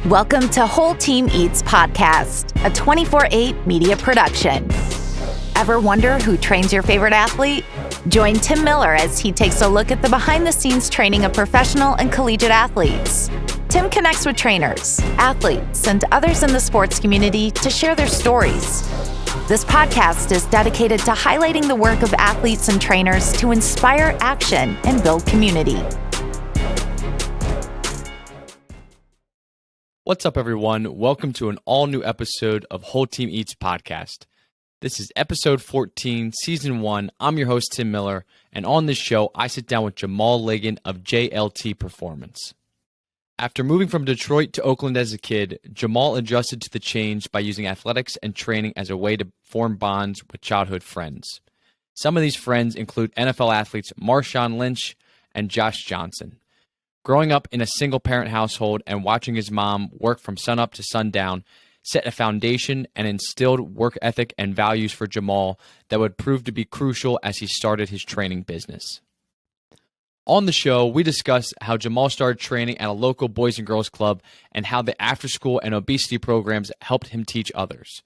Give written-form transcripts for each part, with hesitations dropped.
Welcome to Whole Team Eats Podcast, a 24/8 media production. Ever wonder who trains your favorite athlete? Join Tim Miller as he takes a look at the behind-the-scenes training of professional and collegiate athletes. Tim connects with trainers, athletes, and others in the sports community to share their stories. This podcast is dedicated to highlighting the work of athletes and trainers to inspire action and build community. What's up, everyone? Welcome to an all-new episode of Whole Team Eats Podcast. This is episode 14, season 1. I'm your host, Tim Miller, and on this show, I sit down with Jamal Liggin of JLT Performance. After moving from Detroit to Oakland as a kid, Jamal adjusted to the change by using athletics and training as a way to form bonds with childhood friends. Some of these friends include NFL athletes Marshawn, Lynch, and Josh Johnson. Growing up in a single-parent household and watching his mom work from sunup to sundown set a foundation and instilled work ethic and values for Jamal that would prove to be crucial as he started his training business. On the show, we discuss how Jamal started training at a local boys and girls club and how the after-school and obesity programs helped him teach others.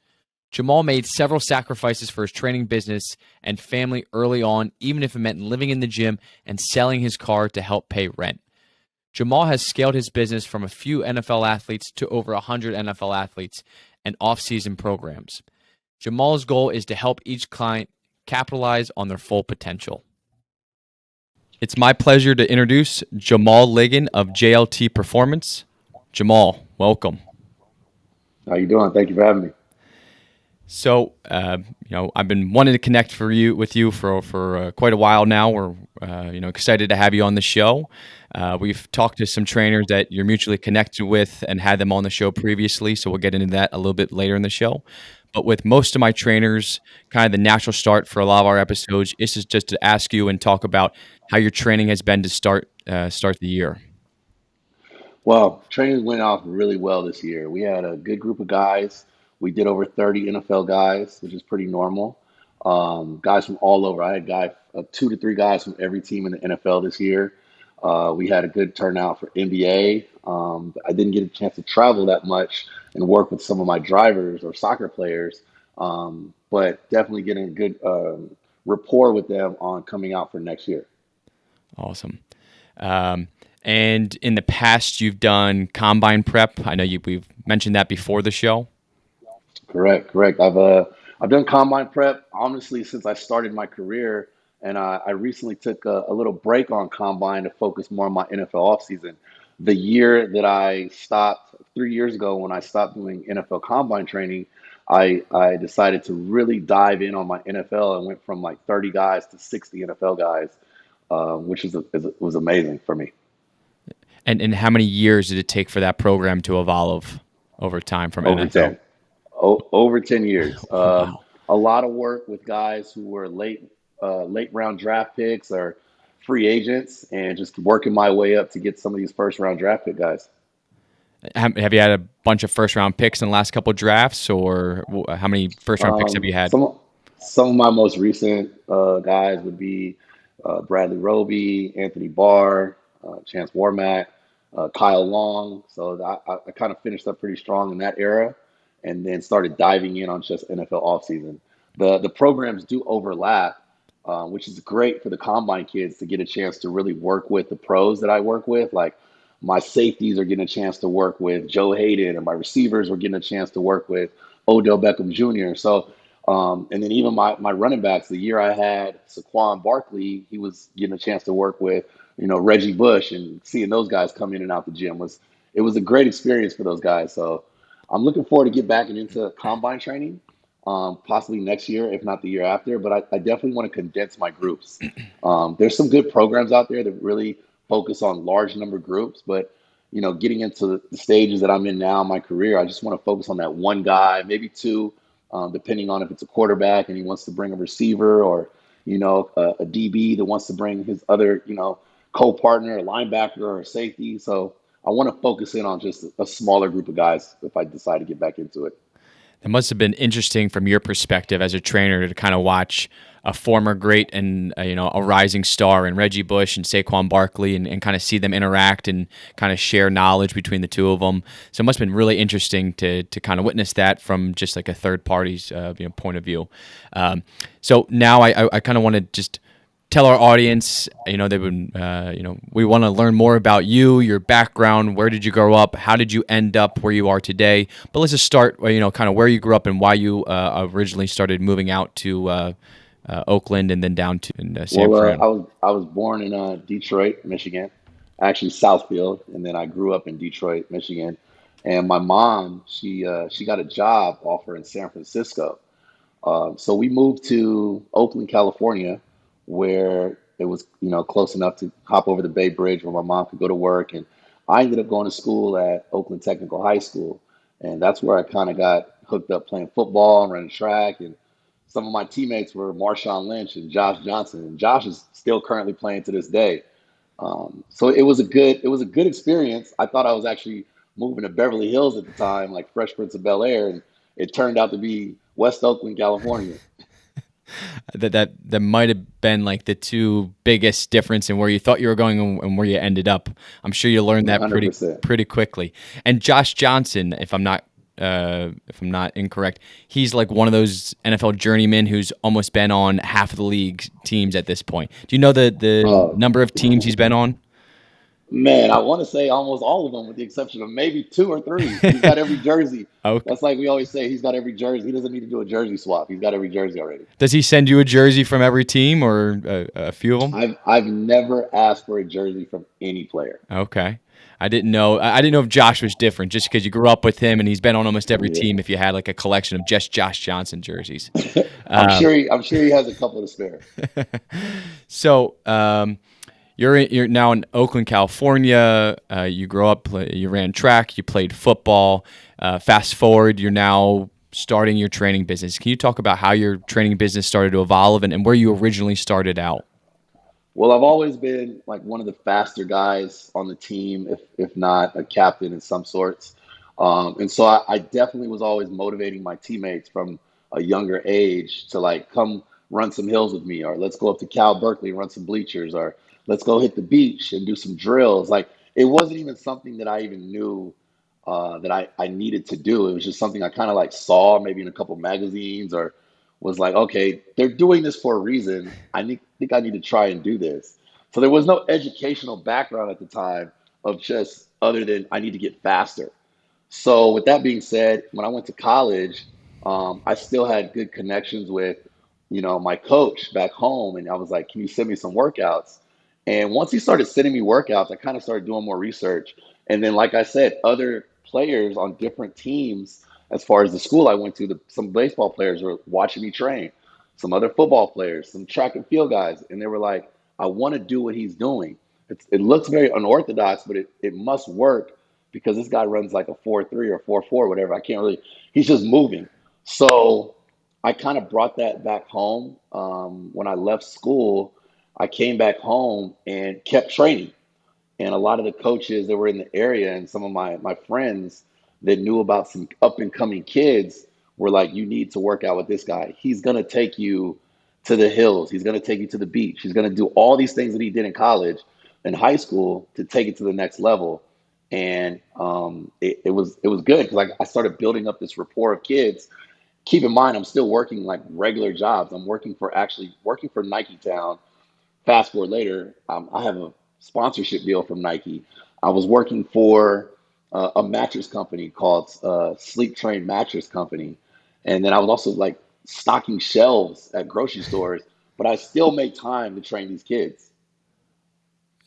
Jamal made several sacrifices for his training business and family early on, even if it meant living in the gym and selling his car to help pay rent. Jamal has scaled his business from a few NFL athletes to over 100 NFL athletes and offseason programs. Jamal's goal is to help each client capitalize on their full potential. It's my pleasure to introduce Jamal Liggin of JLT Performance. Jamal, welcome. How you doing? Thank you for having me. So, I've been wanting to connect with you for quite a while now. We're excited to have you on the show. We've talked to some trainers that you're mutually connected with and had them on the show previously, so we'll get into that a little bit later in the show. But with most of my trainers, kind of the natural start for a lot of our episodes is just to ask you and talk about how your training has been to start the year. Well, training went off really well this year. We had a good group of guys. We did over 30 NFL guys, which is pretty normal. Guys from all over. I had 2 to 3 guys from every team in the NFL this year. We had a good turnout for NBA. I didn't get a chance to travel that much and work with some of my drivers or soccer players, but definitely getting a good rapport with them on coming out for next year. Awesome. And in the past, you've done combine prep. I know we've mentioned that before the show. Correct. I've done combine prep, honestly, since I started my career, and I recently took a little break on combine to focus more on my NFL offseason. The year that I stopped, 3 years ago when I stopped doing NFL combine training, I decided to really dive in on my NFL and went from like 30 guys to 60 NFL guys, which was amazing for me. And how many years did it take for that program to evolve over time from NFL? Over 10 years. Wow. A lot of work with guys who were late round draft picks or free agents, and just working my way up to get some of these first round draft pick guys. Have you had a bunch of first round picks in the last couple of drafts, or how many first round picks have you had? Some of my most recent guys would be Bradley Roby, Anthony Barr, Chance Warmack, Kyle Long. So I kind of finished up pretty strong in that era, and then started diving in on just NFL offseason. The programs do overlap, which is great for the combine kids to get a chance to really work with the pros that I work with. Like my safeties are getting a chance to work with Joe Hayden, and my receivers were getting a chance to work with Odell Beckham Jr. So, and then even my running backs, the year I had Saquon Barkley, he was getting a chance to work with, Reggie Bush, and seeing those guys come in and out the gym was a great experience for those guys. So I'm looking forward to get back into combine training, possibly next year, if not the year after. But I definitely want to condense my groups. There's some good programs out there that really focus on large number groups. But, getting into the stages that I'm in now in my career, I just want to focus on that one guy, maybe two, depending on if it's a quarterback and he wants to bring a receiver, or, a DB that wants to bring his other, co-partner, a linebacker or a safety. So I want to focus in on just a smaller group of guys if I decide to get back into it. It must have been interesting from your perspective as a trainer to kind of watch a former great and a rising star in Reggie Bush and Saquon Barkley and kind of see them interact and kind of share knowledge between the two of them. So it must have been really interesting to kind of witness that from just like a third party's point of view. So now I kind of want to just tell our audience, they've been, we want to learn more about you, your background, where did you grow up, how did you end up where you are today? But let's just start, kind of where you grew up and why you originally started moving out to Oakland and then down to San Fran. I was born in Detroit, Michigan, actually Southfield, and then I grew up in Detroit, Michigan. And my mom, she got a job offer in San Francisco. So we moved to Oakland, California, where it was, close enough to hop over the Bay Bridge where my mom could go to work. And I ended up going to school at Oakland Technical High School. And that's where I kind of got hooked up playing football and running track. And some of my teammates were Marshawn Lynch and Josh Johnson. And Josh is still currently playing to this day. So it was a good experience. I thought I was actually moving to Beverly Hills at the time, like Fresh Prince of Bel-Air, and it turned out to be West Oakland, California. That might have been like the two biggest difference in where you thought you were going and where you ended up. I'm sure you learned that 100%. pretty quickly. And Josh Johnson, if I'm not incorrect, he's like one of those NFL journeymen who's almost been on half of the league teams at this point. Do you know the number of teams he's been on? Man, I want to say almost all of them, with the exception of maybe 2 or 3. He's got every jersey. Okay. That's like we always say, he's got every jersey. He doesn't need to do a jersey swap. He's got every jersey already. Does he send you a jersey from every team or a few of them? I've never asked for a jersey from any player. Okay. I didn't know if Josh was different just because you grew up with him and he's been on almost every team. If you had like a collection of just Josh Johnson jerseys, I'm sure he has a couple to spare. So you're now in Oakland, California. You grew up, you ran track, you played football. Fast forward, you're now starting your training business. Can you talk about how your training business started to evolve and where you originally started out? Well, I've always been like one of the faster guys on the team, if not a captain in some sorts. And so I definitely was always motivating my teammates from a younger age to like come run some hills with me, or let's go up to Cal Berkeley and run some bleachers, or let's go hit the beach and do some drills. Like it wasn't even something that I even knew that I needed to do. It was just something I kind of like saw maybe in a couple magazines, or was like, okay, they're doing this for a reason. Think I need to try and do this. So there was no educational background at the time of just other than I need to get faster. So with that being said, when I went to college, I still had good connections with, my coach back home. And I was like, can you send me some workouts? And once he started sending me workouts, I kind of started doing more research. And then, like I said, other players on different teams, as far as the school I went to, some baseball players were watching me train, some other football players, some track and field guys. And they were like, I want to do what he's doing. It looks very unorthodox, but it must work because this guy runs like a 4.3 or 4.4, whatever. He's just moving. So I kind of brought that back home. When I left school, I came back home and kept training. And a lot of the coaches that were in the area and some of my friends that knew about some up and coming kids were like, you need to work out with this guy. He's going to take you to the hills. He's going to take you to the beach. He's going to do all these things that he did in college and high school to take it to the next level. And it was good because I started building up this rapport of kids. Keep in mind, I'm still working like regular jobs. I'm working for Nike Town. Fast forward later, I have a sponsorship deal from Nike. I was working for a mattress company called Sleep Train Mattress Company. And then I was also like stocking shelves at grocery stores, but I still made time to train these kids.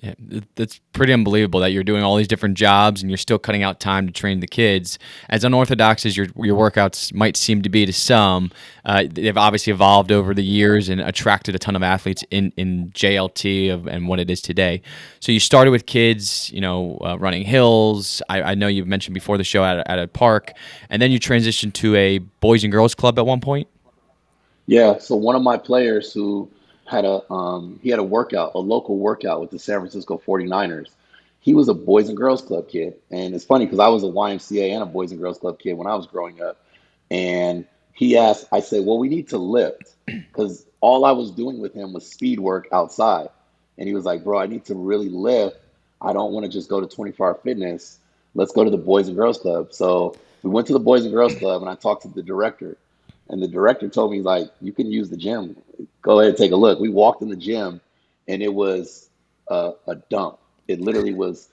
Yeah, that's pretty unbelievable that you're doing all these different jobs and you're still cutting out time to train the kids. As unorthodox as your workouts might seem to be to some, they've obviously evolved over the years and attracted a ton of athletes in JLT and what it is today. So you started with kids, running hills. I know you've mentioned before the show at a park, and then you transitioned to a boys and girls club at one point. Yeah. So one of my players who had a local workout with the San Francisco 49ers. He was a Boys and Girls Club kid. And it's funny because I was a YMCA and a Boys and Girls Club kid when I was growing up. And I said, well, we need to lift because all I was doing with him was speed work outside. And he was like, bro, I need to really lift. I don't want to just go to 24-hour fitness. Let's go to the Boys and Girls Club. So we went to the Boys and Girls Club and I talked to the director. And the director told me, like, you can use the gym. Go ahead and take a look. We walked in the gym and it was a dump. It literally was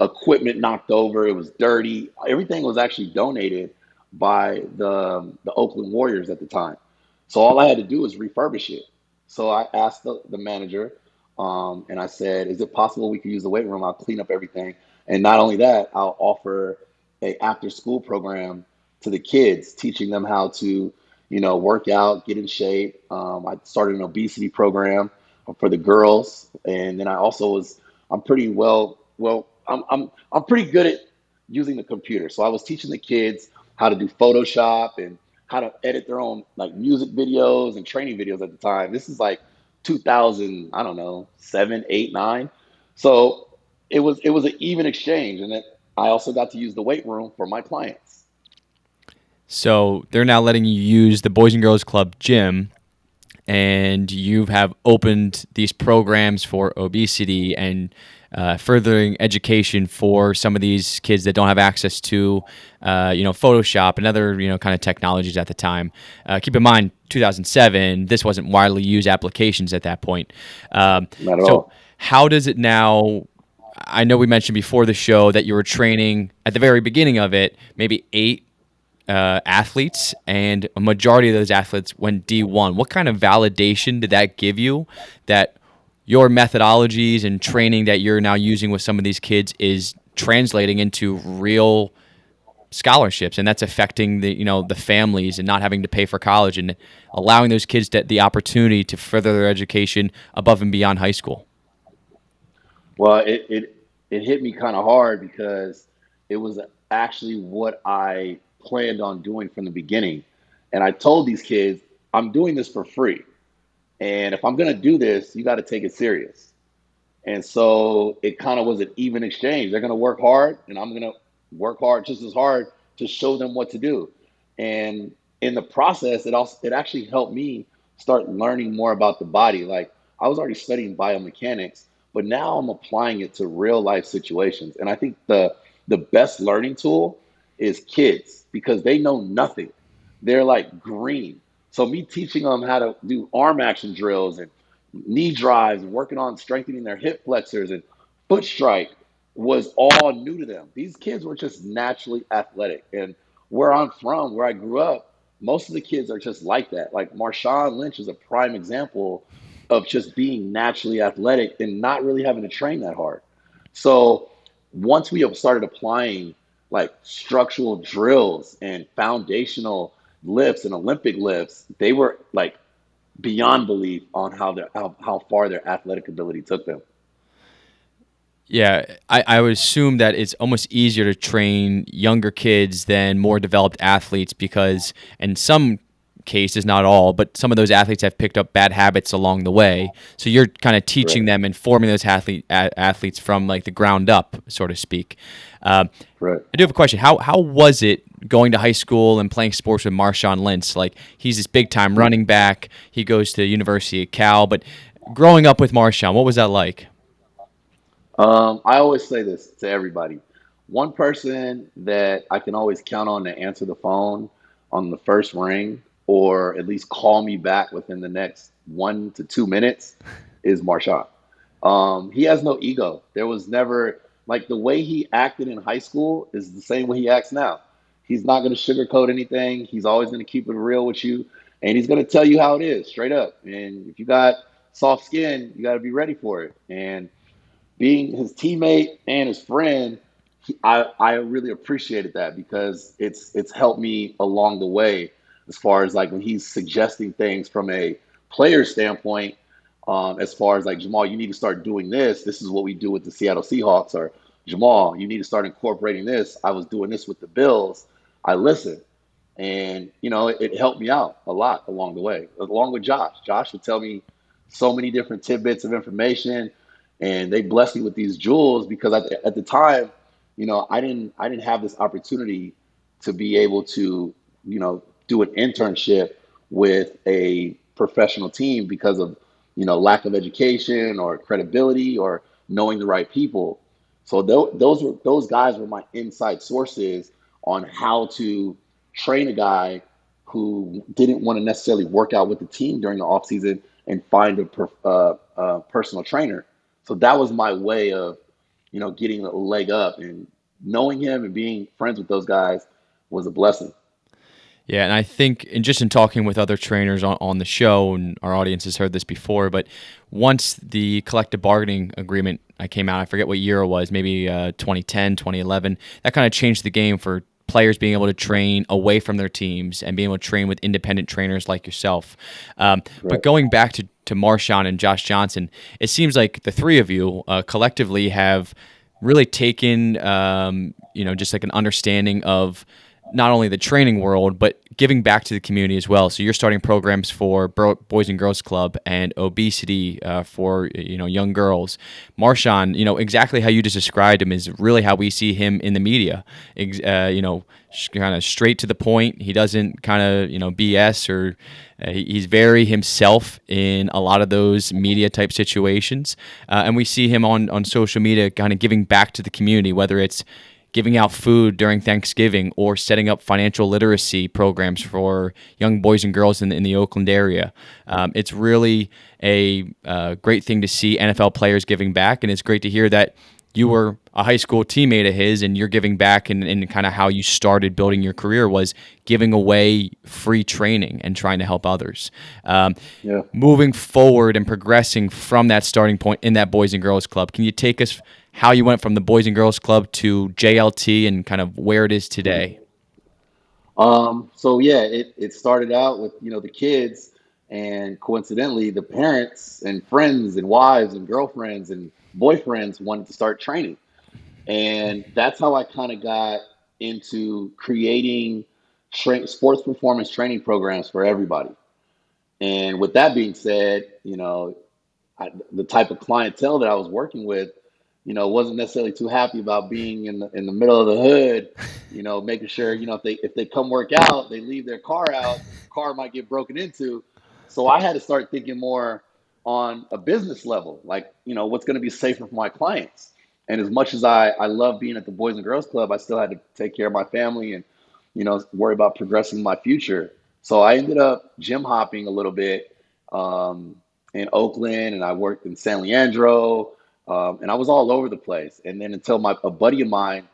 equipment knocked over. It was dirty. Everything was actually donated by the Oakland Warriors at the time. So all I had to do was refurbish it. So I asked the manager, and I said, "Is it possible we could use the weight room? I'll clean up everything, and not only that, I'll offer a after school program to the kids, teaching them how to, work out, get in shape. I started an obesity program for the girls, and then I also I'm pretty I'm pretty good at using the computer. So I was teaching the kids how to do Photoshop and how to edit their own like music videos and training videos at the time. This is like 2000, I don't know, 7, 8, 9. So it was an even exchange, and then I also got to use the weight room for my clients. So they're now letting you use the Boys and Girls Club gym, and you have opened these programs for obesity and furthering education for some of these kids that don't have access to, Photoshop and other, kind of technologies at the time. Keep in mind, 2007, this wasn't widely used applications at that point. Not at So all. how does it now? I know we mentioned before the show that you were training at the very beginning of it, maybe 8 athletes, and a majority of those athletes went D1. What kind of validation did that give you that your methodologies and training that you're now using with some of these kids is translating into real scholarships, and that's affecting the families and not having to pay for college and allowing those kids the opportunity to further their education above and beyond high school? Well, it hit me kind of hard because it was actually what I planned on doing from the beginning. And I told these kids, I'm doing this for free. And if I'm going to do this, you got to take it serious. And so it kind of was an even exchange. They're going to work hard, and I'm going to work hard just as hard to show them what to do. And in the process, it actually helped me start learning more about the body. Like I was already studying biomechanics, but now I'm applying it to real life situations. And I think the best learning tool is kids because they know nothing. They're like green. So me teaching them how to do arm action drills and knee drives and working on strengthening their hip flexors and foot strike was all new to them. These kids were just naturally athletic. And where I'm from, where I grew up, most of the kids are just like that. Like Marshawn Lynch is a prime example of just being naturally athletic and not really having to train that hard. So once we have started applying like structural drills and foundational lifts and Olympic lifts, they were like beyond belief on how far their athletic ability took them. Yeah, I would assume that it's almost easier to train younger kids than more developed athletes because in some cases, not all, but some of those athletes have picked up bad habits along the way. So you're kind of teaching Right. them and forming those athletes from like the ground up, so to speak. Right. I do have a question. How was it going to high school and playing sports with Marshawn Lynch? Like he's this big time running back. He goes to University of Cal, but growing up with Marshawn, what was that like? I always say this to everybody. One person that I can always count on to answer the phone on the first ring, or at least call me back within the next 1 to 2 minutes, is Marshawn. He has no ego. There was never like the way he acted in high school is the same way he acts now. He's not going to sugarcoat anything. He's always going to keep it real with you, and he's going to tell you how it is, straight up. And if you got soft skin, you got to be ready for it. And being his teammate and his friend, I really appreciated that because it's helped me along the way as far as like when he's suggesting things from a player standpoint, as far as like Jamal, you need to start doing this. This is what we do with the Seattle Seahawks, or Jamal, you need to start incorporating this. I was doing this with the Bills. I listened, and it helped me out a lot along the way, along with Josh. Josh would tell me so many different tidbits of information, and they blessed me with these jewels because at the time, I didn't have this opportunity to be able to, do an internship with a professional team because of, lack of education or credibility or knowing the right people. So those guys were my inside sources on how to train a guy who didn't want to necessarily work out with the team during the offseason and find a personal trainer. So that was my way of, getting a leg up, and knowing him and being friends with those guys was a blessing. Yeah, and I think, and just in talking with other trainers on the show, and our audience has heard this before, but once the collective bargaining agreement came out, I forget what year it was, maybe 2010, 2011, that kind of changed the game for players being able to train away from their teams and being able to train with independent trainers like yourself. But going back to Marshawn and Josh Johnson, it seems like the three of you collectively have really taken, just like an understanding of not only the training world, but giving back to the community as well. So you're starting programs for Boys and Girls Club and obesity for young girls. Marshawn, exactly how you just described him is really how we see him in the media. Kind of straight to the point. He doesn't kind of BS or he's very himself in a lot of those media type situations. And we see him on social media kind of giving back to the community, whether it's giving out food during Thanksgiving or setting up financial literacy programs for young boys and girls in the Oakland area. It's really a great thing to see NFL players giving back, and it's great to hear that you were a high school teammate of his and you're giving back, and kind of how you started building your career was giving away free training and trying to help others. Moving forward and progressing from that starting point in that Boys and Girls Club, can you take us how you went from the Boys and Girls Club to JLT and kind of where it is today? It started out with, the kids, and coincidentally, the parents and friends and wives and girlfriends and boyfriends wanted to start training. And that's how I kind of got into creating sports performance training programs for everybody. And with that being said, the type of clientele that I was working with, wasn't necessarily too happy about being in the middle of the hood, making sure, if they come work out, they leave their car out, the car might get broken into. So I had to start thinking more on a business level, like, what's going to be safer for my clients. And as much as I love being at the Boys and Girls Club, I still had to take care of my family and, worry about progressing my future. So I ended up gym hopping a little bit in Oakland, and I worked in San Leandro. And I was all over the place. And then until a buddy of mine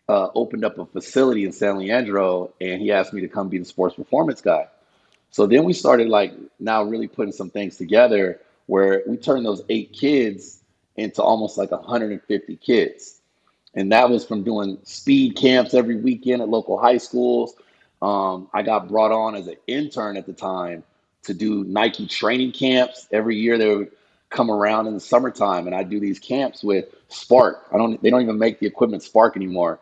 opened up a facility in San Leandro, and he asked me to come be the sports performance guy. So then we started now really putting some things together where we turned those 8 kids into almost like 150 kids. And that was from doing speed camps every weekend at local high schools. I got brought on as an intern at the time to do Nike training camps. Every year they would come around in the summertime, and I do these camps with Spark. They don't even make the equipment Spark anymore,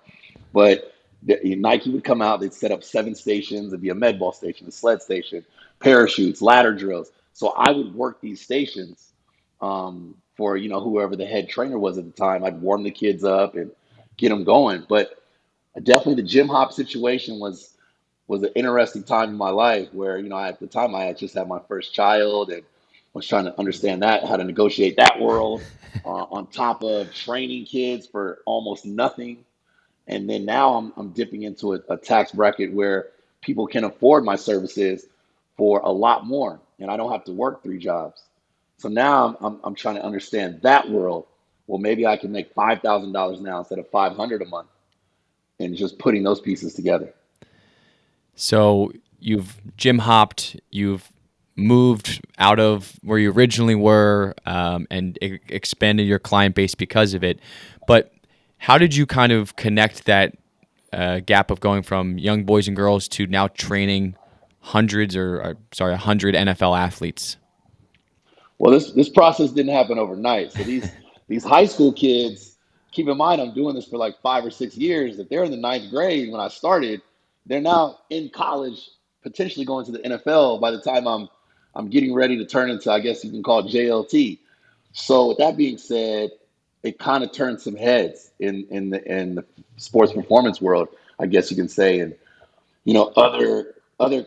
but Nike would come out. They'd set up 7 stations. It'd be a med ball station, a sled station, parachutes, ladder drills. So I would work these stations for whoever the head trainer was at the time. I'd warm the kids up and get them going. But definitely the gym hop situation was an interesting time in my life where at the time I had just had my first child and was trying to understand how to negotiate that world on top of training kids for almost nothing. And then now I'm dipping into a tax bracket where people can afford my services for a lot more, and I don't have to work 3 jobs. So now I'm trying to understand that world. Well, maybe I can make $5,000 now instead of $500 a month, and just putting those pieces together. So you've gym hopped, you've moved out of where you originally were, and expanded your client base because of it. But how did you kind of connect that gap of going from young boys and girls to now training 100 NFL athletes? Well, this process didn't happen overnight. So these high school kids, keep in mind, I'm doing this for like 5 or 6 years. If they're in the 9th grade when I started, they're now in college, potentially going to the NFL by the time I'm getting ready to turn into, I guess you can call it JLT. So with that being said, it kind of turned some heads in the sports performance world, I guess you can say. And other other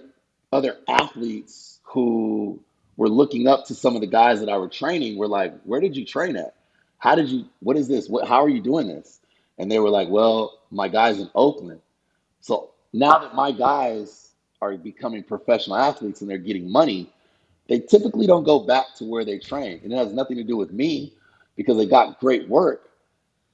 other athletes who were looking up to some of the guys that I were training were like, "Where did you train at? How did you? What is this? How are you doing this?" And they were like, "Well, my guys in Oakland." So now that my guys are becoming professional athletes and they're getting money, they typically don't go back to where they trained. And it has nothing to do with me because they got great work.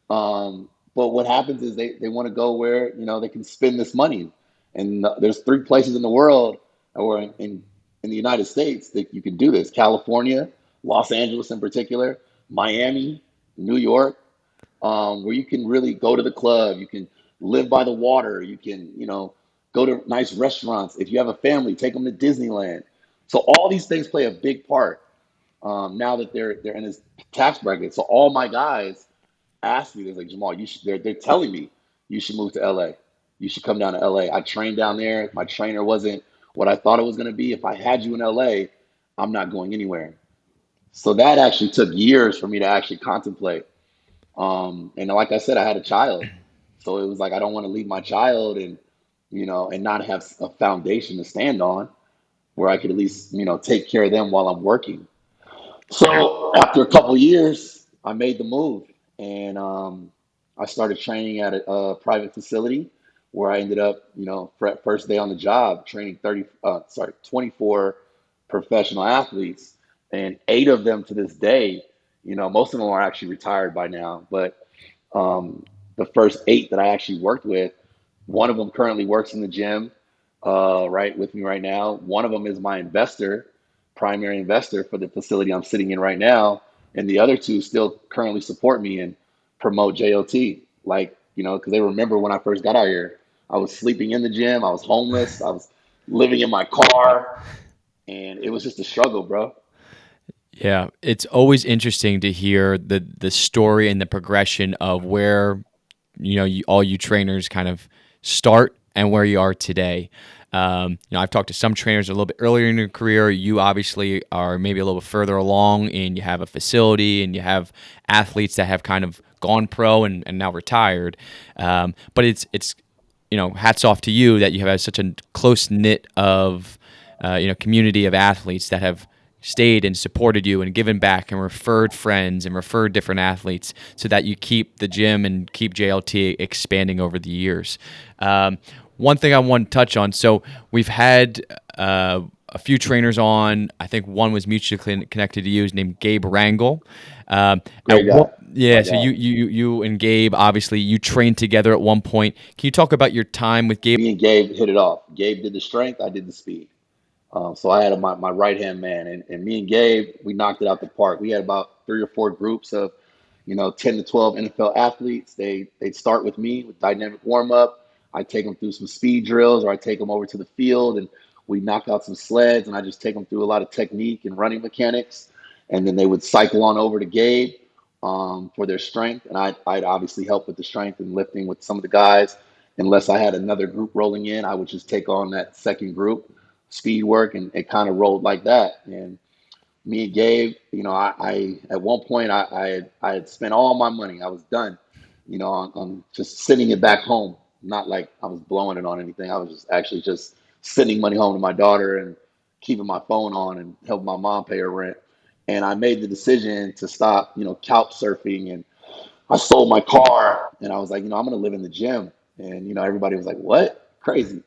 But what happens is they want to go where, they can spend this money. And there's three places in the world or in the United States that you can do this: California, Los Angeles in particular, Miami, New York, where you can really go to the club. You can live by the water. You can, go to nice restaurants. If you have a family, take them to Disneyland. So all these things play a big part now that they're in this tax bracket. So all my guys asked me, they're like, Jamal, they're telling me you should move to LA. You should come down to LA. I trained down there. My trainer wasn't what I thought it was going to be. If I had you in LA, I'm not going anywhere. So that actually took years for me to actually contemplate. And like I said, I had a child. So it was like, I don't want to leave my child and not have a foundation to stand on where I could at least, take care of them while I'm working. So after a couple of years, I made the move and I started training at a private facility where I ended up, first day on the job, training 24 professional athletes, and 8 of them to this day, most of them are actually retired by now, but the first 8 that I actually worked with, one of them currently works in the gym, right with me right now. One of them is my primary investor for the facility I'm sitting in right now, and the other 2 still currently support me and promote JLT. Like, because they remember when I first got out here, I was sleeping in the gym, I was homeless, I was living in my car, and it was just a struggle, bro. Yeah, it's always interesting to hear the story and the progression of where all you trainers kind of start and where you are today. I've talked to some trainers a little bit earlier in your career. You obviously are maybe a little bit further along, and you have a facility, and you have athletes that have kind of gone pro and now retired. But it's hats off to you that you have such a close knit of community of athletes that have stayed and supported you and given back and referred friends and referred different athletes so that you keep the gym and keep JLT expanding over the years. One thing I want to touch on, so we've had a few trainers on. I think one was mutually connected to you. His named Gabe Rangel. Great guy. Yeah, My so guy. you and Gabe, obviously, you trained together at one point. Can you talk about your time with Gabe? Me and Gabe hit it off. Gabe did the strength, I did the speed. So I had my right hand man, and me and Gabe, we knocked it out the park. We had about 3 or 4 groups of, 10 to 12 NFL athletes. They'd start with me with dynamic warm up. I take them through some speed drills, or I take them over to the field and we knock out some sleds, and I just take them through a lot of technique and running mechanics. And then they would cycle on over to Gabe for their strength, and I'd obviously help with the strength and lifting with some of the guys. Unless I had another group rolling in, I would just take on that second group speed work, and it kind of rolled like that. And me and Gabe, I at one point I had spent all my money. I was done, on just sending it back home. Not like I was blowing it on anything. I was just actually just sending money home to my daughter and keeping my phone on and helping my mom pay her rent. And I made the decision to stop, couch surfing, and I sold my car, and I was like, I'm gonna live in the gym. And everybody was like, "What? Crazy."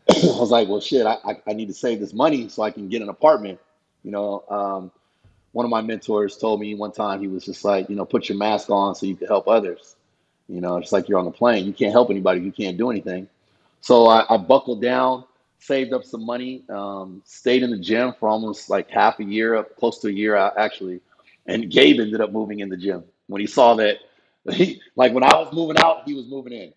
I was like, well, shit, I need to save this money so I can get an apartment. You know, um, One of my mentors told me one time, he was just like, put your mask on so you can help others. Just like you're on the plane. You can't help anybody. You can't do anything. So I buckled down, saved up some money, stayed in the gym for almost like half a year, close to a year actually. And Gabe ended up moving in the gym when he saw that. Like when I was moving out, he was moving in.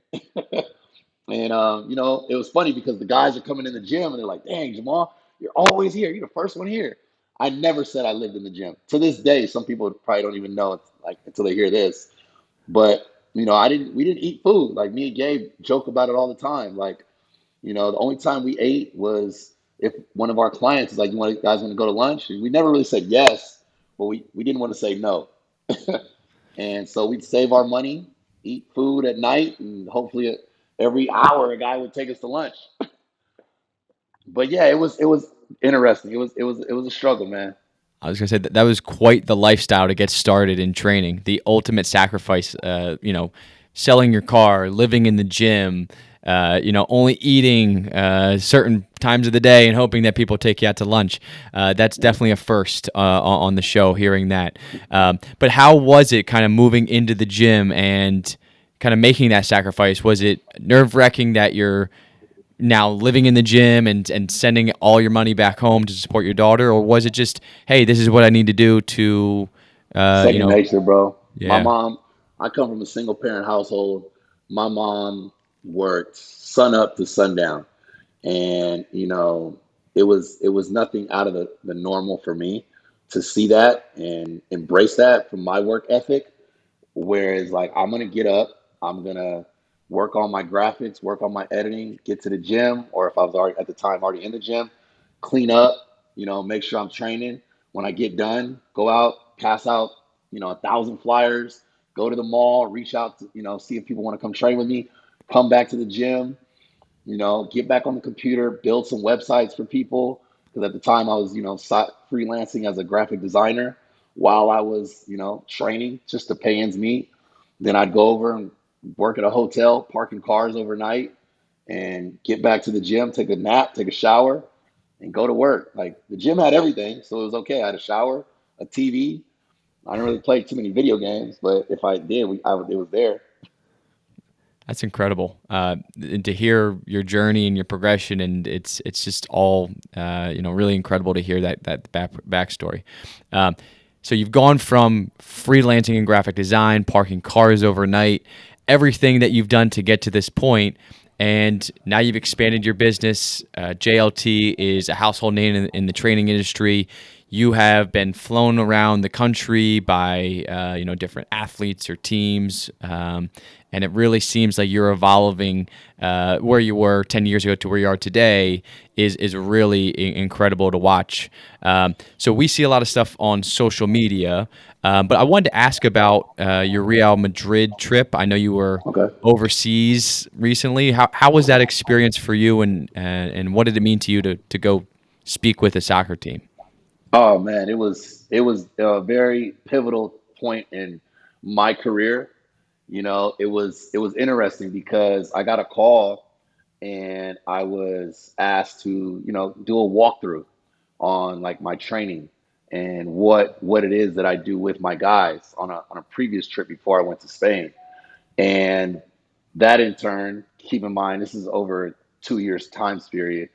And it was funny because the guys are coming in the gym and they're like, "Dang, Jamal, you're always here. You're the first one here." I never said I lived in the gym. To this day, some people probably don't even know it, like until they hear this. But I didn't. We didn't eat food. Like me and Gabe joke about it all the time. Like the only time we ate was if one of our clients is like, "You guys want to go to lunch?" And we never really said yes, but we didn't want to say no. And so we'd save our money, eat food at night, and hopefully every hour a guy would take us to lunch. But yeah, it was interesting. It was a struggle, man. I was gonna say that was quite the lifestyle to get started in training. The ultimate sacrifice, selling your car, living in the gym, only eating certain times of the day and hoping that people take you out to lunch. That's definitely a first on the show, hearing that. But how was it kind of moving into the gym and kind of making that sacrifice? Was it nerve-wracking that you're now living in the gym and sending all your money back home to support your daughter, or was it just, hey, this is what I need to do to, uh, you Second know, nature, bro. My yeah, mom, I come from a single parent household. My mom worked sun up to sundown. And, it was nothing out of the normal for me to see that and embrace that from my work ethic. Whereas, like, I'm gonna get up, I'm gonna work on my graphics, work on my editing, get to the gym, or if I was already at the time already in the gym, clean up, make sure I'm training. When I get done, go out, pass out, 1,000 flyers, go to the mall, reach out to, see if people want to come train with me, come back to the gym, get back on the computer, build some websites for people. Because at the time I was, freelancing as a graphic designer while I was, training just to pay ends meet. Then I'd go over and work at a hotel, parking cars overnight, and get back to the gym, take a nap, take a shower, and go to work. Like the gym had everything, so it was okay. I had a shower, a TV. I didn't really play too many video games, but if I did, it was there. that's incredible. And to hear your journey and your progression, and it's just all really incredible to hear that backstory. Um, so you've gone from freelancing in graphic design, parking cars overnight, everything that you've done to get to this point, and now you've expanded your business. JLT is a household name in the training industry. You have been flown around the country by different athletes or teams, and it really seems like you're evolving. Where you were 10 years ago to where you are today is really incredible to watch. So we see a lot of stuff on social media, but I wanted to ask about your Real Madrid trip. I know you were Okay. overseas recently. How was that experience for you, and what did it mean to you to go speak with a soccer team? Oh man, it was a very pivotal point in my career. It was interesting because I got a call and I was asked to, do a walkthrough on like my training and what it is that I do with my guys on a previous trip before I went to Spain. And that in turn, keep in mind this is over 2 years time period.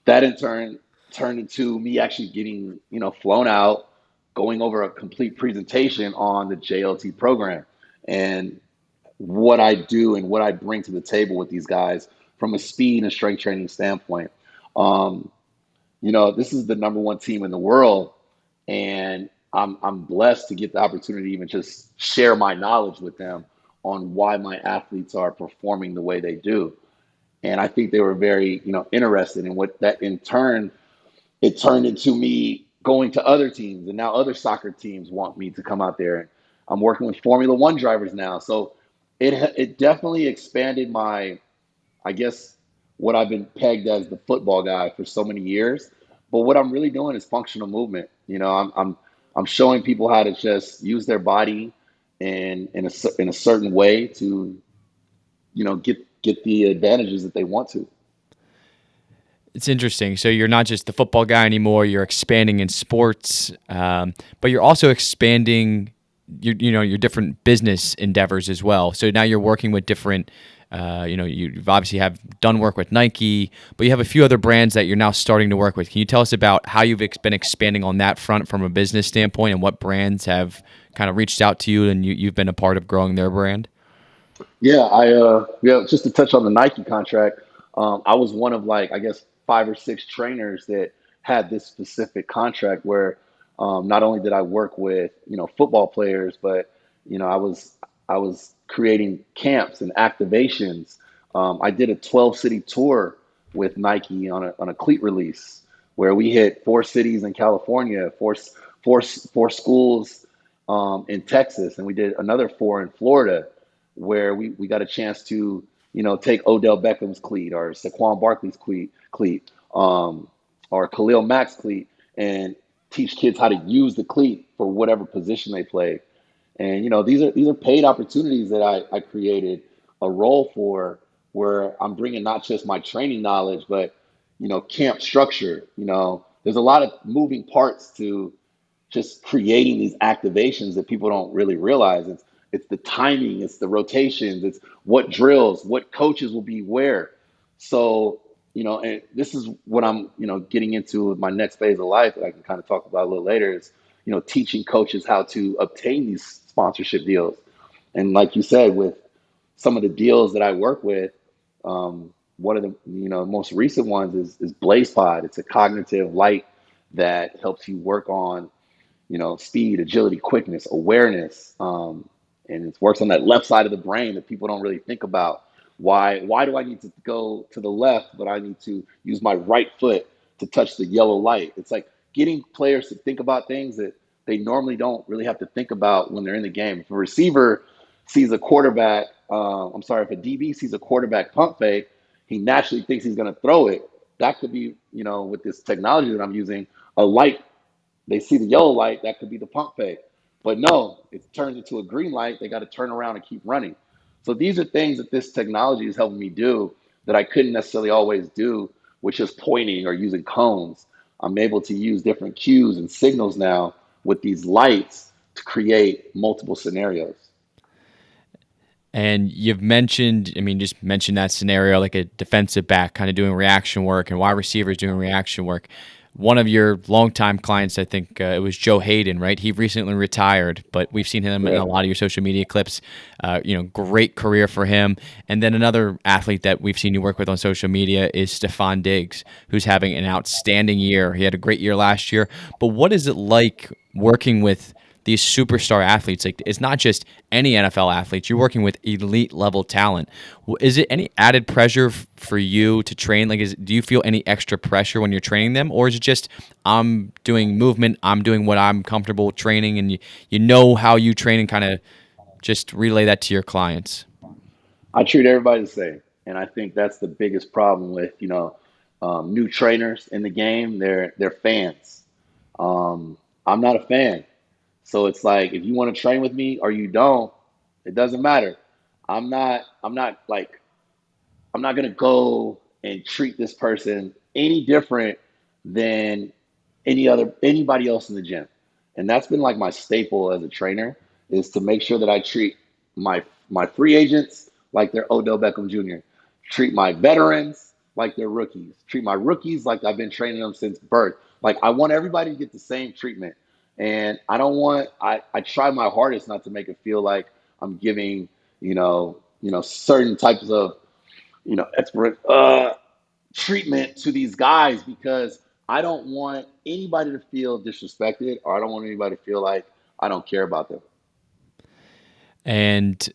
That in turn turned into me actually getting, flown out, going over a complete presentation on the JLT program and what I do and what I bring to the table with these guys from a speed and strength training standpoint. Um, this is the number one team in the world, and I'm blessed to get the opportunity to even just share my knowledge with them on why my athletes are performing the way they do. And I think they were very, interested in what that in turn it turned into me going to other teams, and now other soccer teams want me to come out there. And I'm working with Formula One drivers now, so it definitely expanded my, I guess, what I've been pegged as the football guy for so many years. But what I'm really doing is functional movement. I'm showing people how to just use their body in a certain way to get the advantages that they want to. It's interesting. So you're not just the football guy anymore. You're expanding in sports, but you're also expanding your different business endeavors as well. So now you're working with different. You've obviously have done work with Nike, but you have a few other brands that you're now starting to work with. Can you tell us about how you've been expanding on that front from a business standpoint, and what brands have kind of reached out to you and you've been a part of growing their brand? Just to touch on the Nike contract, I was one of like I guess 5 or 6 trainers that had this specific contract where not only did I work with football players, but I was creating camps and activations. I did a 12-city tour with Nike on a cleat release where we hit 4 cities in California, four schools in Texas, and we did another 4 in Florida where we got a chance to, take Odell Beckham's cleat or Saquon Barkley's cleat or Khalil Mack's cleat and teach kids how to use the cleat for whatever position they play. And these are paid opportunities that I created a role for, where I'm bringing not just my training knowledge, but camp structure. There's a lot of moving parts to just creating these activations that people don't really realize. It's the timing, it's the rotations, it's what drills, what coaches will be where. So, and this is what I'm, getting into with my next phase of life that I can kind of talk about a little later is, teaching coaches how to obtain these sponsorship deals. And like you said, with some of the deals that I work with, one of the most recent ones is BlazePod. It's a cognitive light that helps you work on speed, agility, quickness, awareness, and it works on that left side of the brain that people don't really think about. Why do I need to go to the left, but I need to use my right foot to touch the yellow light? It's like getting players to think about things that they normally don't really have to think about when they're in the game. If a receiver sees a quarterback, if a DB sees a quarterback pump fake, he naturally thinks he's going to throw it. That could be, with this technology that I'm using, a light. They see the yellow light, that could be the pump fake. But no, it turns into a green light. They got to turn around and keep running. So these are things that this technology is helping me do that I couldn't necessarily always do with just pointing or using cones. I'm able to use different cues and signals now with these lights to create multiple scenarios. And you've mentioned, just mentioned that scenario, like a defensive back kind of doing reaction work and wide receivers doing reaction work. One of your longtime clients, I think it was Joe Hayden, right? He recently retired, but we've seen him in a lot of your social media clips. Great career for him. And then another athlete that we've seen you work with on social media is Stephon Diggs, who's having an outstanding year. He had a great year last year. But what is it like working with these superstar athletes? Like, it's not just any NFL athletes. You're working with elite level talent. Is it any added pressure for you to train? Like, do you feel any extra pressure when you're training them, or is it just I'm doing movement, I'm doing what I'm comfortable training, and you know how you train and kind of just relay that to your clients? I treat everybody the same, and I think that's the biggest problem with new trainers in the game. They're fans. I'm not a fan. So it's like, if you want to train with me or you don't, it doesn't matter. I'm not going to go and treat this person any different than anybody else in the gym. And that's been like my staple as a trainer, is to make sure that I treat my free agents like they're Odell Beckham Jr., treat my veterans like they're rookies, treat my rookies like I've been training them since birth. Like, I want everybody to get the same treatment. And I try my hardest not to make it feel like I'm giving, certain types of, expert treatment to these guys, because I don't want anybody to feel disrespected, or I don't want anybody to feel like I don't care about them. And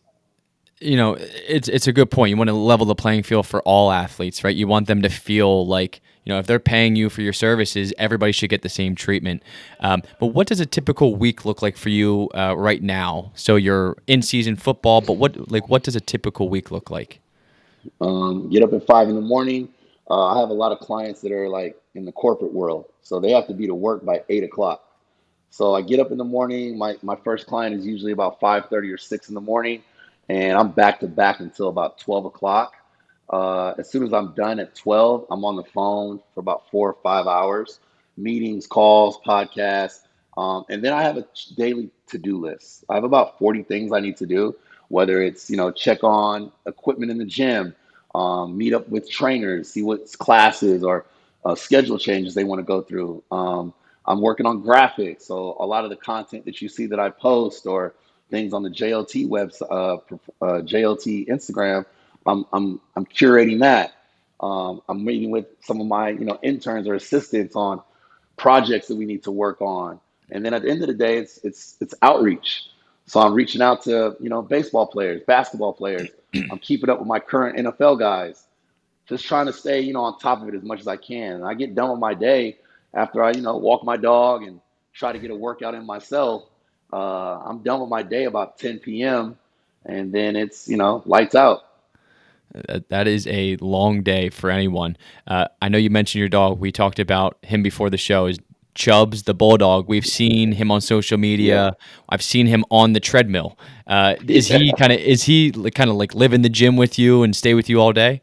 it's a good point. You want to level the playing field for all athletes, right? You want them to feel like, if they're paying you for your services, everybody should get the same treatment. But what does a typical week look like for you right now? So you're in season football, but what does a typical week look like? Get up at 5 a.m. I have a lot of clients that are like in the corporate world, so they have to be to work by 8 o'clock. So I get up in the morning. My first client is usually about 5:30 or 6 in the morning, and I'm back to back until about 12 o'clock. As soon as I'm done at 12, I'm on the phone for about 4 or 5 hours, meetings, calls, podcasts, and then I have a daily to-do list. I have about 40 things I need to do, whether it's check on equipment in the gym, meet up with trainers, see what classes or schedule changes they want to go through. I'm working on graphics, so a lot of the content that you see that I post or things on the JLT website, JLT Instagram, I'm curating that. I'm meeting with some of my interns or assistants on projects that we need to work on, and then at the end of the day, it's outreach. So I'm reaching out to baseball players, basketball players. I'm keeping up with my current NFL guys, just trying to stay on top of it as much as I can. And I get done with my day after I walk my dog and try to get a workout in myself. I'm done with my day about 10 p.m. and then it's lights out. That is a long day for anyone. I know you mentioned your dog. We talked about him before the show. Is Chubbs the bulldog? We've seen him on social Yeah. media. I've seen him on the treadmill. Is he Yeah. kind of like live in the gym with you and stay with you all day?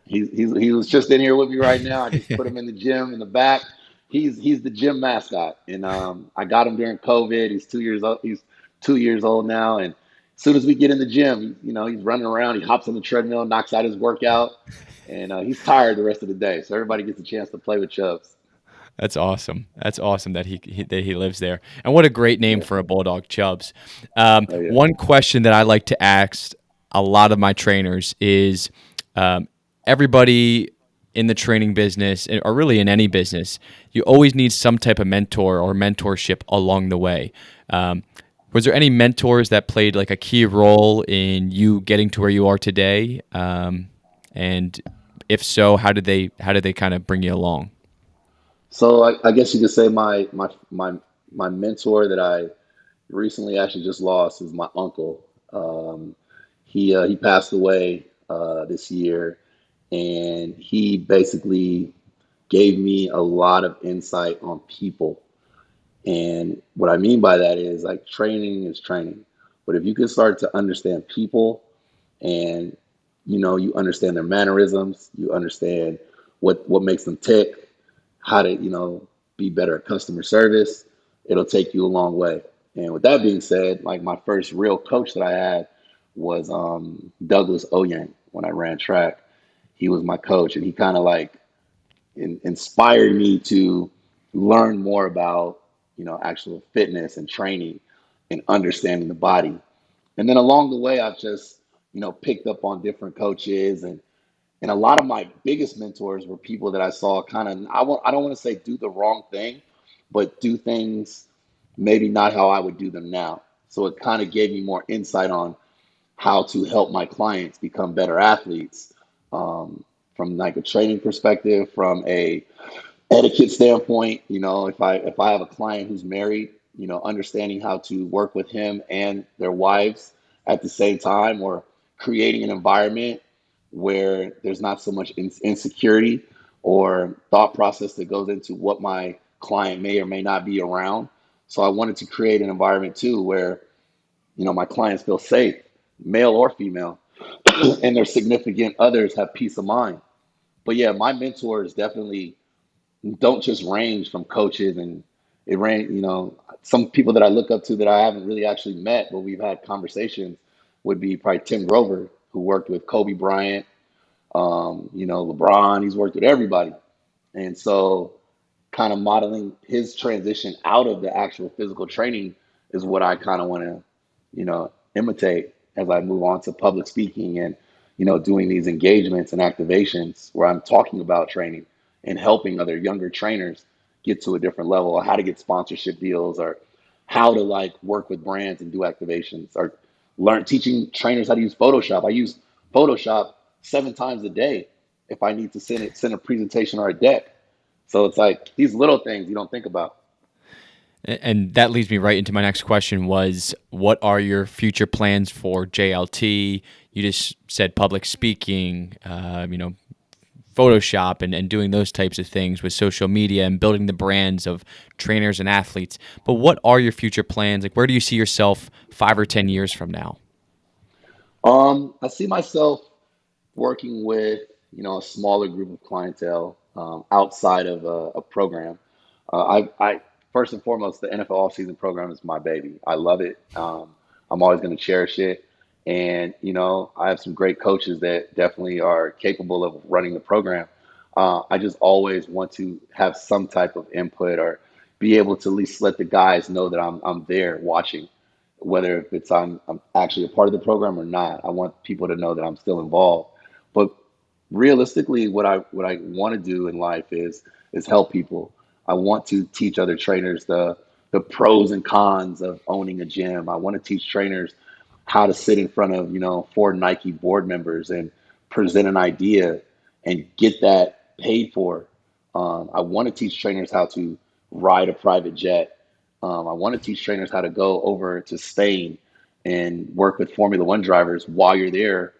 He was just in here with me right now. I just put him in the gym in the back. He's the gym mascot, and I got him during COVID. He's 2 years old. He's 2 years old now, and as soon as we get in the gym, he's running around. He hops on the treadmill, knocks out his workout, and he's tired the rest of the day. So everybody gets a chance to play with Chubbs. That's awesome. That's awesome that he lives there. And what a great name Yeah. for a bulldog, Chubbs. Oh yeah. One question that I like to ask a lot of my trainers is, um, everybody in the training business, or really in any business, you always need some type of mentor or mentorship along the way. Um, was there any mentors that played like a key role in you getting to where you are today? And if so, how did they kind of bring you along? So I guess you could say my mentor that I recently actually just lost is my uncle. He passed away this year, and he basically gave me a lot of insight on people. And what I mean by that is like training is training, but if you can start to understand people and you understand their mannerisms, you understand what makes them tick, how to be better at customer service, it'll take you a long way. And with that being said, like my first real coach that I had was Douglas Oyang when I ran track. He was my coach, and he kind of like inspired me to learn more about actual fitness and training and understanding the body. And then along the way, I've just picked up on different coaches, and a lot of my biggest mentors were people that I saw kind of, I don't want to say do the wrong thing, but do things maybe not how I would do them now. So it kind of gave me more insight on how to help my clients become better athletes, from like a training perspective, from a etiquette standpoint. If I have a client who's married, understanding how to work with him and their wives at the same time, or creating an environment where there's not so much insecurity or thought process that goes into what my client may or may not be around. So I wanted to create an environment too where my clients feel safe, male or female, and their significant others have peace of mind. But yeah, my mentors definitely don't just range from coaches, and it range, some people that I look up to that I haven't really actually met, but we've had conversations, would be probably Tim Grover, who worked with Kobe Bryant, LeBron. He's worked with everybody. And so kind of modeling his transition out of the actual physical training is what I kind of want to, imitate as I move on to public speaking and, doing these engagements and activations where I'm talking about training and helping other younger trainers get to a different level, or how to get sponsorship deals, or how to like work with brands and do activations, or learn teaching trainers how to use Photoshop. I use Photoshop 7 times a day if I need to send a presentation or a deck. So it's like these little things you don't think about. And that leads me right into my next question was, what are your future plans for JLT? You just said public speaking, Photoshop and doing those types of things with social media and building the brands of trainers and athletes. But what are your future plans? Like, where do you see yourself 5 or 10 years from now? I see myself working with a smaller group of clientele outside of a program. I first and foremost, the NFL offseason program is my baby. I love it. I'm always going to cherish it, and I have some great coaches that definitely are capable of running the program. I just always want to have some type of input, or be able to at least let the guys know that I'm there watching, whether if it's I'm actually a part of the program or not. I want people to know that I'm still involved. But realistically, what I want to do in life is help people. I want to teach other trainers the pros and cons of owning a gym. I want to teach trainers how to sit in front of 4 Nike board members and present an idea and get that paid for. I want to teach trainers how to ride a private jet. I want to teach trainers how to go over to Spain and work with Formula One drivers while you're there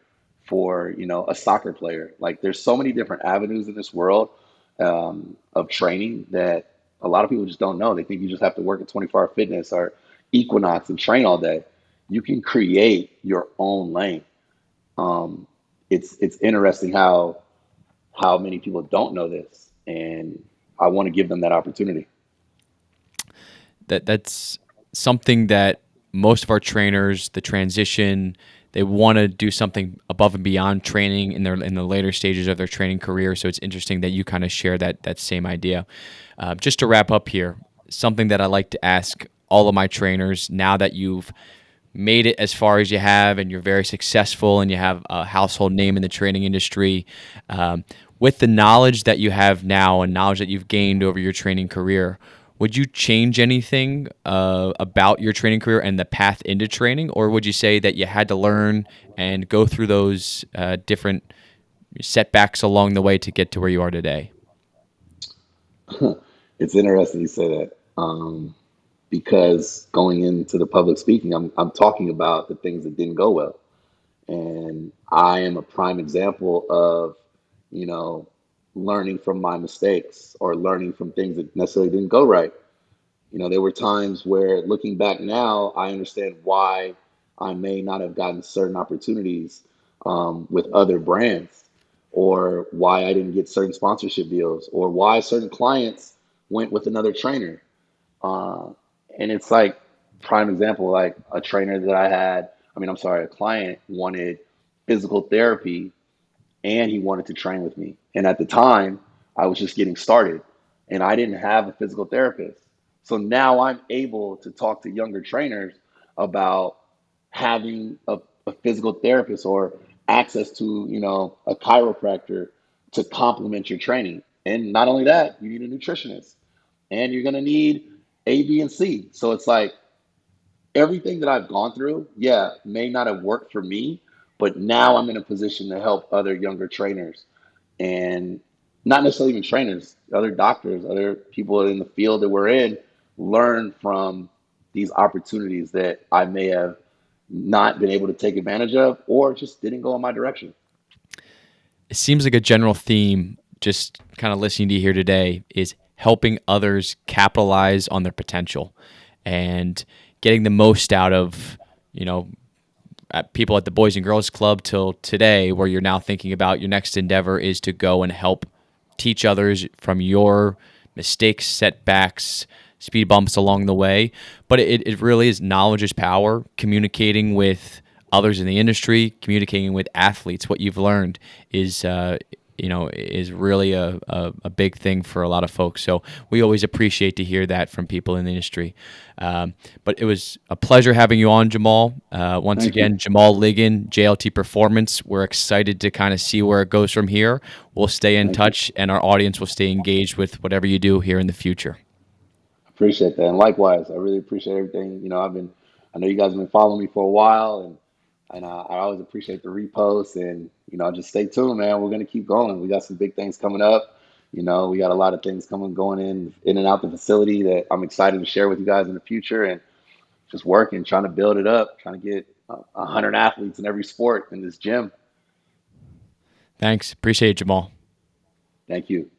for, a soccer player. Like there's so many different avenues in this world of training that a lot of people just don't know. They think you just have to work at 24 Hour Fitness or Equinox and train all day. You can create your own lane. Um, it's interesting how many people don't know this, and I want to give them that opportunity. That's something that most of our trainers, the transition, they want to do something above and beyond training in the later stages of their training career. So it's interesting that you kind of share that same idea. Just to wrap up here, something that I like to ask all of my trainers now that you've made it as far as you have and you're very successful and you have a household name in the training industry, with the knowledge that you have now and knowledge that you've gained over your training career, would you change anything about your training career and the path into training, or would you say that you had to learn and go through those different setbacks along the way to get to where you are today? It's interesting you say that, because going into the public speaking, I'm talking about the things that didn't go well, and I am a prime example of, you know, learning from my mistakes or learning from things that necessarily didn't go right. There were times where looking back now, I understand why I may not have gotten certain opportunities with other brands, or why I didn't get certain sponsorship deals, or why certain clients went with another trainer. Uh, and it's like prime example, like a trainer that I had, I'm sorry, a client wanted physical therapy and he wanted to train with me. And at the time, I was just getting started and I didn't have a physical therapist. So now I'm able to talk to younger trainers about having a physical therapist or access to, a chiropractor to complement your training. And not only that, you need a nutritionist and you're going to need A, B, and C. So it's like everything that I've gone through, yeah, may not have worked for me, but now I'm in a position to help other younger trainers and not necessarily even trainers, other doctors, other people in the field that we're in learn from these opportunities that I may have not been able to take advantage of or just didn't go in my direction. It seems like a general theme, just kind of listening to you here today, is helping others capitalize on their potential and getting the most out of, people at the Boys and Girls Club till today, where you're now thinking about your next endeavor is to go and help teach others from your mistakes, setbacks, speed bumps along the way. But it really is knowledge is power, communicating with others in the industry, communicating with athletes. What you've learned is really a big thing for a lot of folks. So we always appreciate to hear that from people in the industry. But it was a pleasure having you on, Jamal. Once Thank again, you. Jamal Liggin, JLT Performance. We're excited to kind of see where it goes from here. We'll stay in Thank you. touch, and our audience will stay engaged with whatever you do here in the future. Appreciate that. And likewise, I really appreciate everything. I know you guys have been following me for a while, and I always appreciate the reposts. And just stay tuned, man. We're gonna keep going. We got some big things coming up. We got a lot of things going in and out the facility that I'm excited to share with you guys in the future. And just working, trying to build it up, trying to get 100 athletes in every sport in this gym. Thanks. Appreciate it, Jamal. Thank you.